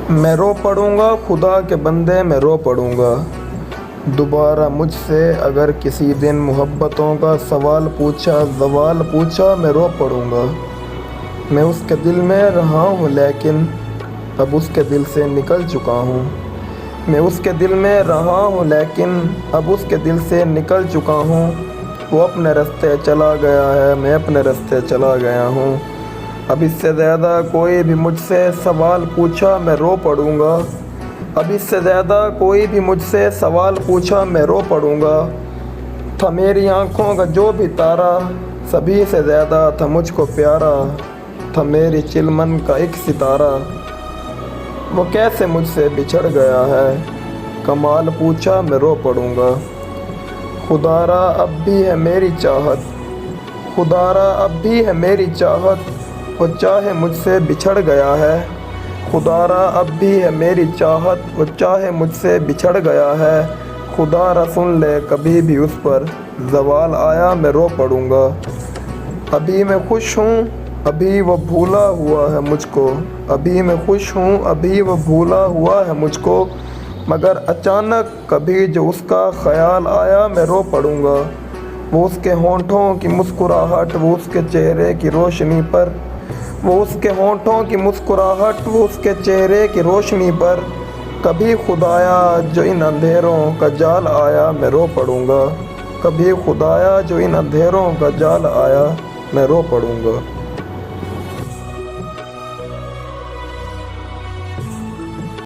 میں رو پڑوں گا خدا کے بندے، میں رو پڑوں گا دوبارہ مجھ سے اگر کسی دن محبتوں کا سوال پوچھا، زوال پوچھا، میں رو پڑوں گا۔ میں اس کے دل میں رہا ہوں لیکن اب اس کے دل سے نکل چکا ہوں۔ میں اس کے دل میں رہا ہوں لیکن اب اس کے دل سے نکل چکا ہوں۔ وہ اپنے راستے چلا گیا ہے، میں اپنے راستے چلا گیا ہوں۔ اب اس سے زیادہ کوئی بھی مجھ سے سوال پوچھا، میں رو پڑوں گا۔ اب اس سے زیادہ کوئی بھی مجھ سے سوال پوچھا، میں رو پڑوں گا۔ تھا میری آنکھوں کا جو بھی تارا، سبھی سے زیادہ تھا مجھ کو پیارا۔ تھا میری چلمن کا ایک ستارہ، وہ کیسے مجھ سے بچھڑ گیا ہے۔ کمال پوچھا، میں رو پڑوں گا۔ خدا را اب بھی ہے میری چاہت، خدا را اب بھی ہے میری چاہت، وہ چاہے مجھ سے بچھڑ گیا ہے۔ خدا را اب بھی ہے میری چاہت، وہ چاہے مجھ سے بچھڑ گیا ہے۔ خدا را سن لے کبھی بھی اس پر زوال آیا، میں رو پڑوں گا۔ ابھی میں خوش ہوں، ابھی وہ بھولا ہوا ہے مجھ کو، ابھی میں خوش ہوں، ابھی وہ بھولا ہوا ہے مجھ کو، مگر اچانک کبھی جو اس کا خیال آیا، میں رو پڑوں گا۔ وہ اس کے ہونٹوں کی مسکراہٹ، وہ اس کے چہرے کی روشنی پر، وہ اس کے ہونٹوں کی مسکراہٹ، وہ اس کے چہرے کی روشنی پر، کبھی خدایا جو ان اندھیروں کا جال آیا، میں رو پڑوں گا۔ کبھی خدایا جو ان اندھیروں کا جال آیا، میں رو پڑوں گا۔